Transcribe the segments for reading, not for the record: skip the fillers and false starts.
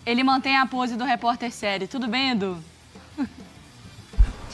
Ele mantém a pose do repórter sério. Tudo bem, Edu?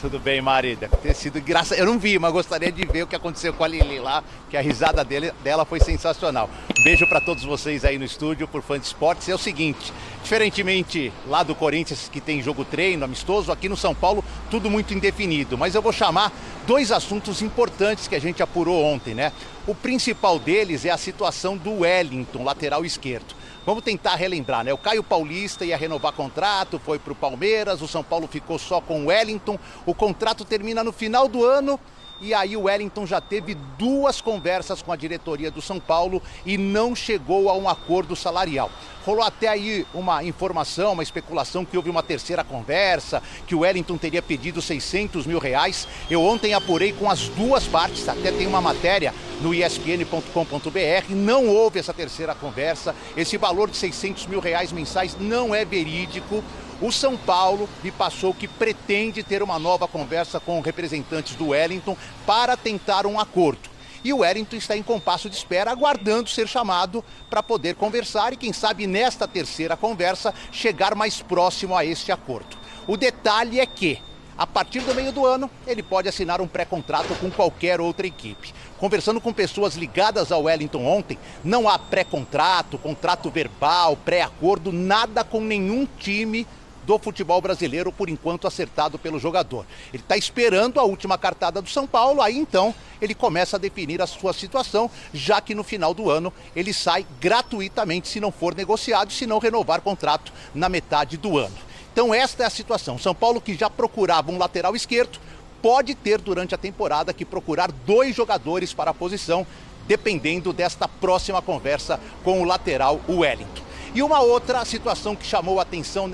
Tudo bem, Mari. Deve ter sido engraçado. Eu não vi, mas gostaria de ver o que aconteceu com a Lili lá, que a risada dela foi sensacional. Beijo para todos vocês aí no estúdio, por Fã de Esportes. É o seguinte, diferentemente lá do Corinthians, que tem jogo treino, amistoso, aqui no São Paulo, tudo muito indefinido. Mas eu vou chamar dois assuntos importantes que a gente apurou ontem, né? O principal deles é a situação do Wellington, lateral esquerdo. Vamos tentar relembrar, né? O Caio Paulista ia renovar contrato, foi para o Palmeiras, o São Paulo ficou só com o Wellington. O contrato termina no final do ano e aí o Wellington já teve duas conversas com a diretoria do São Paulo e não chegou a um acordo salarial. Rolou até aí uma informação, uma especulação que houve uma terceira conversa, que o Wellington teria pedido 600 mil reais. Eu ontem apurei com as duas partes, até tem uma matéria no espn.com.br, não houve essa terceira conversa. Esse valor de 600 mil reais mensais não é verídico. O São Paulo me passou que pretende ter uma nova conversa com representantes do Wellington para tentar um acordo. E o Wellington está em compasso de espera, aguardando ser chamado para poder conversar e, quem sabe, nesta terceira conversa, chegar mais próximo a este acordo. O detalhe é que, a partir do meio do ano, ele pode assinar um pré-contrato com qualquer outra equipe. Conversando com pessoas ligadas ao Wellington ontem, não há pré-contrato, contrato verbal, pré-acordo, nada com nenhum time do futebol brasileiro, por enquanto acertado pelo jogador. Ele está esperando a última cartada do São Paulo, aí então ele começa a definir a sua situação, já que no final do ano ele sai gratuitamente se não for negociado, se não renovar contrato na metade do ano. Então esta é a situação. São Paulo, que já procurava um lateral esquerdo, pode ter durante a temporada que procurar dois jogadores para a posição, dependendo desta próxima conversa com o lateral Wellington. E uma outra situação que chamou a atenção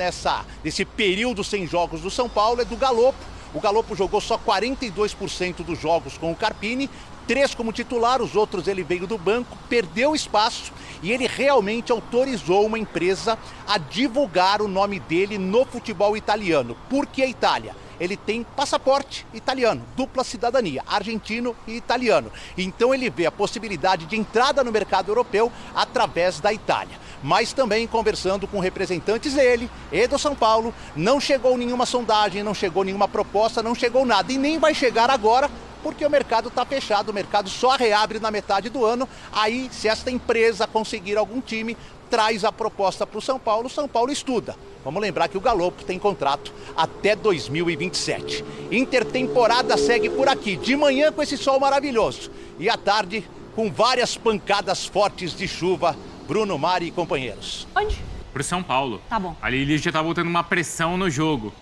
nesse período sem jogos do São Paulo é do Galopo. O Galopo jogou só 42% dos jogos com o Carpini, 3 como titular, os outros ele veio do banco, perdeu espaço e ele realmente autorizou uma empresa a divulgar o nome dele no futebol italiano. Por que a Itália? Ele tem passaporte italiano, dupla cidadania, argentino e italiano. Então ele vê a possibilidade de entrada no mercado europeu através da Itália. Mas também conversando com representantes dele e do São Paulo, não chegou nenhuma sondagem, não chegou nenhuma proposta, não chegou nada. E nem vai chegar agora, porque o mercado está fechado, o mercado só reabre na metade do ano. Aí, se esta empresa conseguir algum time, traz a proposta para o São Paulo estuda. Vamos lembrar que o Galopo tem contrato até 2027. Intertemporada segue por aqui, de manhã com esse sol maravilhoso e à tarde com várias pancadas fortes de chuva. Bruno, Mari e companheiros. Onde? Pro São Paulo. Tá bom. A Lili já tá botando uma pressão no jogo.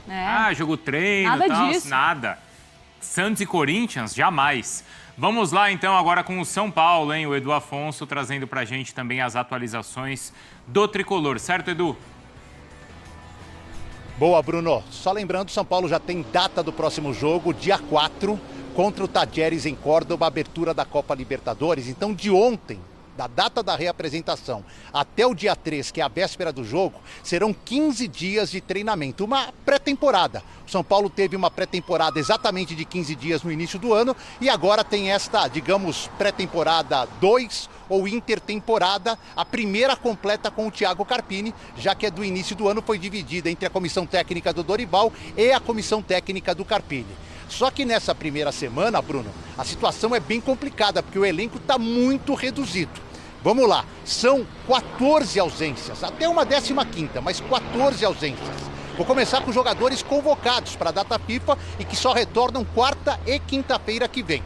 Jogo treino, nada tal, disso. Nada. Santos e Corinthians, jamais. Vamos lá então agora com o São Paulo, hein? O Edu Afonso trazendo pra gente também as atualizações do Tricolor, certo, Edu? Boa, Bruno. Só lembrando, o São Paulo já tem data do próximo jogo, dia 4, contra o Tajeres em Córdoba, abertura da Copa Libertadores. Então, de ontem, da data da reapresentação até o dia 3, que é a véspera do jogo, serão 15 dias de treinamento, uma pré-temporada. O São Paulo teve uma pré-temporada exatamente de 15 dias no início do ano e agora tem esta, digamos, pré-temporada 2 ou intertemporada, a primeira completa com o Thiago Carpini, já que é do início do ano, foi dividida entre a comissão técnica do Dorival e a comissão técnica do Carpini. Só que nessa primeira semana, Bruno, a situação é bem complicada, porque o elenco está muito reduzido. Vamos lá, são 14 ausências, até uma 15ª, mas 14 ausências. Vou começar com jogadores convocados para a data FIFA e que só retornam quarta e quinta-feira que vem.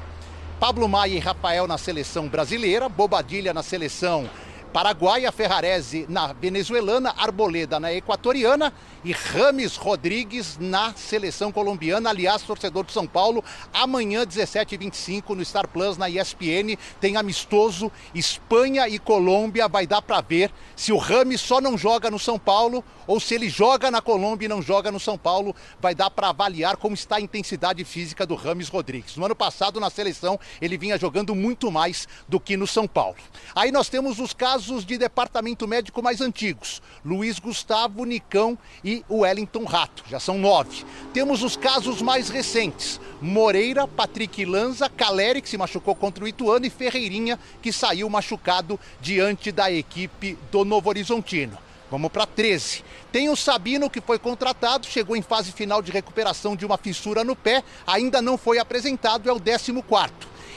Pablo Maia e Rafael na seleção brasileira, Bobadilla na seleção paraguaia, Ferrarese na venezuelana, Arboleda na equatoriana e Rames Rodrigues na seleção colombiana. Aliás, torcedor de São Paulo, amanhã 17h25 no Star Plus, na ESPN, tem amistoso Espanha e Colômbia. Vai dar para ver se o Rames só não joga no São Paulo ou se ele joga na Colômbia e não joga no São Paulo. Vai dar para avaliar como está a intensidade física do Rames Rodrigues. No ano passado, na seleção, ele vinha jogando muito mais do que no São Paulo. Aí nós temos os casos de departamento médico mais antigos. Luiz Gustavo, Nicão e o Wellington Rato, já são 9. Temos os casos mais recentes. Moreira, Patrick Lanza, Caleri, que se machucou contra o Ituano, e Ferreirinha, que saiu machucado diante da equipe do Novo Horizontino. Vamos para 13. Tem o Sabino, que foi contratado, chegou em fase final de recuperação de uma fissura no pé, ainda não foi apresentado, é o 14º.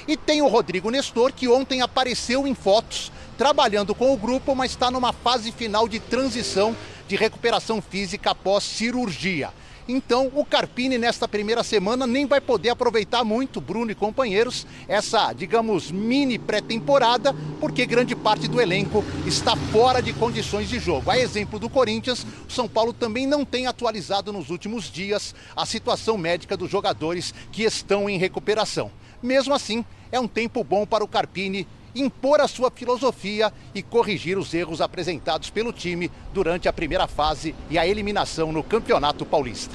E tem o Rodrigo Nestor, que ontem apareceu em fotos, trabalhando com o grupo, mas está numa fase final de transição de recuperação física após cirurgia. Então, o Carpini, nesta primeira semana, nem vai poder aproveitar muito, Bruno e companheiros, essa, digamos, mini pré-temporada, porque grande parte do elenco está fora de condições de jogo. A exemplo do Corinthians, o São Paulo também não tem atualizado nos últimos dias a situação médica dos jogadores que estão em recuperação. Mesmo assim, é um tempo bom para o Carpini impor a sua filosofia e corrigir os erros apresentados pelo time durante a primeira fase e a eliminação no Campeonato Paulista.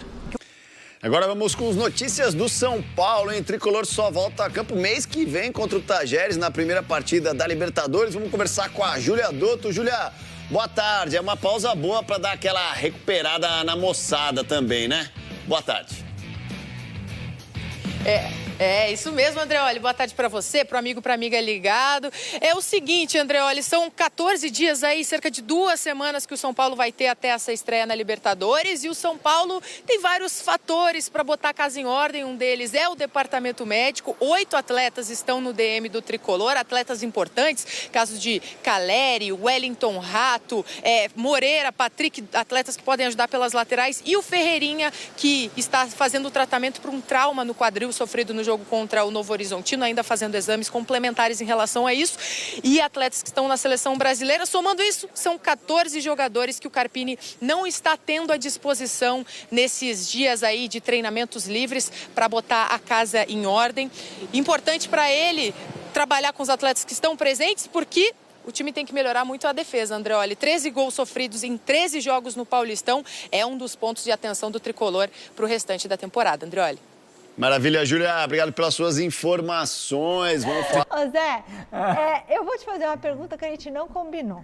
Agora vamos com as notícias do São Paulo, hein? Tricolor só volta a campo mês que vem contra o Tajeres na primeira partida da Libertadores. Vamos conversar com a Júlia Dotto. Júlia, boa tarde. É uma pausa boa para dar aquela recuperada na moçada também, né? Boa tarde. É isso mesmo, Andreoli. Boa tarde para você, para o amigo, para a amiga ligado. É o seguinte, Andreoli, são 14 dias aí, cerca de 2 semanas que o São Paulo vai ter até essa estreia na Libertadores. E o São Paulo tem vários fatores para botar a casa em ordem. Um deles é o departamento médico. 8 atletas estão no DM do Tricolor, atletas importantes. Casos de Caleri, Wellington Rato, Moreira, Patrick, atletas que podem ajudar pelas laterais. E o Ferreirinha, que está fazendo o tratamento para um trauma no quadril sofrido no jogo contra o Novo Horizontino, ainda fazendo exames complementares em relação a isso. E atletas que estão na seleção brasileira. Somando isso, são 14 jogadores que o Carpini não está tendo à disposição nesses dias aí de treinamentos livres para botar a casa em ordem. Importante para ele trabalhar com os atletas que estão presentes, porque o time tem que melhorar muito a defesa, Andreoli. 13 gols sofridos em 13 jogos no Paulistão é um dos pontos de atenção do Tricolor para o restante da temporada, Andreoli. Maravilha, Júlia. Obrigado pelas suas informações. Vamos falar. Ô Zé, eu vou te fazer uma pergunta que a gente não combinou.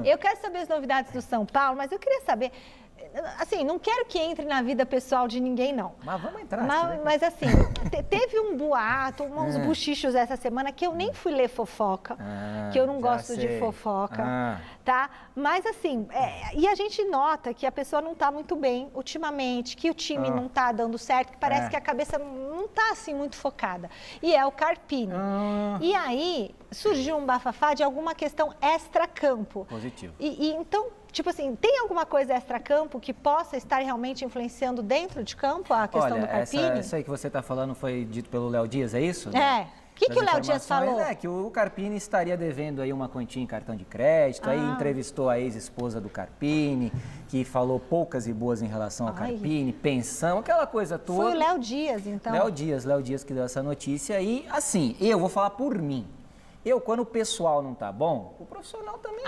Eu quero saber as novidades do São Paulo, mas eu queria saber... Assim, não quero que entre na vida pessoal de ninguém, não. Mas vamos entrar. Mas assim, teve um boato, uns buchichos essa semana que eu nem fui ler fofoca, que eu não gosto de fofoca, tá? Mas assim, e a gente nota que a pessoa não tá muito bem ultimamente, que o time não tá dando certo, que parece que a cabeça não tá assim muito focada. E é o Carpini. E aí, surgiu um bafafá de alguma questão extra-campo. Positivo. E então... Tipo assim, tem alguma coisa extra-campo que possa estar realmente influenciando dentro de campo a questão do Carpini? Isso aí que você está falando foi dito pelo Léo Dias, é isso? O que o Léo Dias falou? É que o Carpini estaria devendo aí uma quantia em cartão de crédito, aí entrevistou a ex-esposa do Carpini, que falou poucas e boas em relação ao Carpini, pensão, aquela coisa toda. Foi o Léo Dias, então? Léo Dias que deu essa notícia e, assim, eu vou falar por mim. Quando o pessoal não tá bom, o profissional também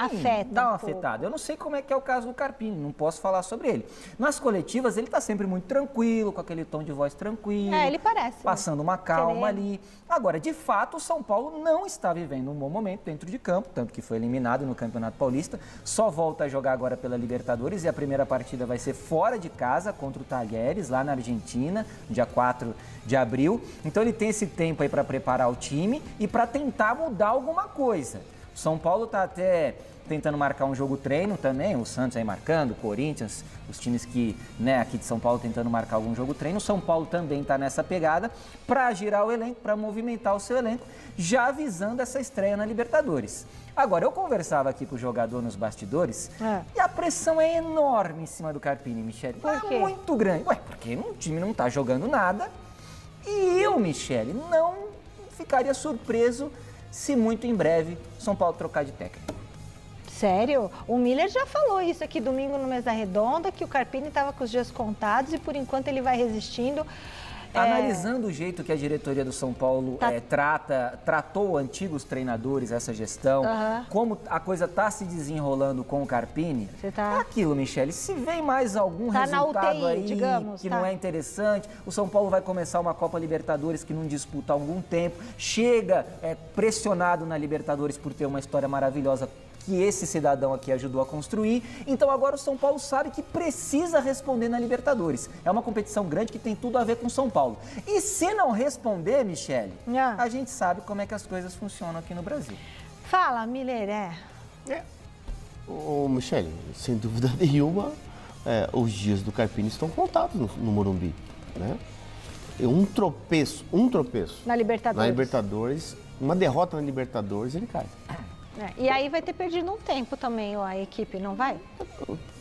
dá uma afetada. Eu não sei como é que é o caso do Carpini, não posso falar sobre ele. Nas coletivas, ele tá sempre muito tranquilo, com aquele tom de voz tranquilo. Ele parece. Passando uma calma ali. Agora, de fato, o São Paulo não está vivendo um bom momento dentro de campo, tanto que foi eliminado no Campeonato Paulista, só volta a jogar agora pela Libertadores e a primeira partida vai ser fora de casa contra o Talleres, lá na Argentina, dia 4 de abril. Então ele tem esse tempo aí para preparar o time e para tentar mudar alguma coisa. O São Paulo está até tentando marcar um jogo treino também, o Santos aí marcando, o Corinthians, os times que, aqui de São Paulo tentando marcar algum jogo treino. O São Paulo também está nessa pegada para girar o elenco, para movimentar o seu elenco, já visando essa estreia na Libertadores. Agora, eu conversava aqui com o jogador nos bastidores e a pressão é enorme em cima do Carpini, Michele. Por quê? Muito grande. Porque o time não está jogando nada e eu, Michele, não ficaria surpreso se muito em breve São Paulo trocar de técnico. Sério? O Miller já falou isso aqui domingo no Mesa Redonda, que o Carpini estava com os dias contados e por enquanto ele vai resistindo. Analisando o jeito que a diretoria do São Paulo tratou antigos treinadores, essa gestão, como a coisa está se desenrolando com o Carpini, é aquilo, Michele, se vem mais algum resultado UTI, aí digamos, que não é interessante, o São Paulo vai começar uma Copa Libertadores que não disputa há algum tempo, chega pressionado na Libertadores por ter uma história maravilhosa que esse cidadão aqui ajudou a construir. Então agora o São Paulo sabe que precisa responder na Libertadores. É uma competição grande que tem tudo a ver com o São Paulo. E se não responder, Michele, a gente sabe como é que as coisas funcionam aqui no Brasil. Fala, Miller, Ô, Michele, sem dúvida nenhuma, os dias do Carpini estão contados no Morumbi, né? Um tropeço Na Libertadores, uma derrota na Libertadores, ele cai. E aí vai ter perdido um tempo também a equipe, não vai?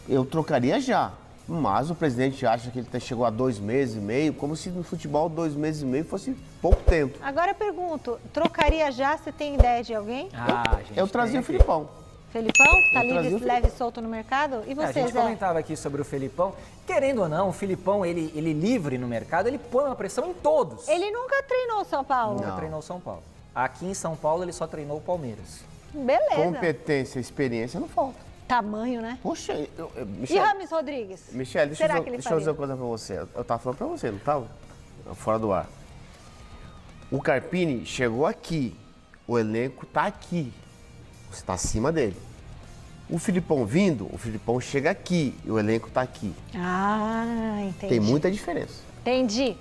Eu trocaria já, mas o presidente acha que ele chegou a 2 meses e meio, como se no futebol 2 meses e meio fosse pouco tempo. Agora eu pergunto, trocaria já? Você tem ideia de alguém? Eu trazia o Filipão. Felipão? Tá livre, leve e solto no mercado? E você, A gente Zé? comentava aqui sobre o Felipão. Querendo ou não, o Felipão, ele livre no mercado, ele põe uma pressão em todos. Ele nunca treinou o São Paulo. Nunca treinou o São Paulo. Aqui em São Paulo, ele só treinou o Palmeiras. Beleza. Competência, experiência não falta. Tamanho, né? Poxa, E Michele, Rames Rodrigues? Michele, deixa Será eu que ele dizer uma faria? coisa pra você. Eu tava falando pra você, não tava? Fora do ar. O Carpini chegou aqui, o elenco tá aqui. Você tá acima dele. O Filipão vindo, o Filipão chega aqui e o elenco tá aqui. Entendi. Tem muita diferença. Entendi.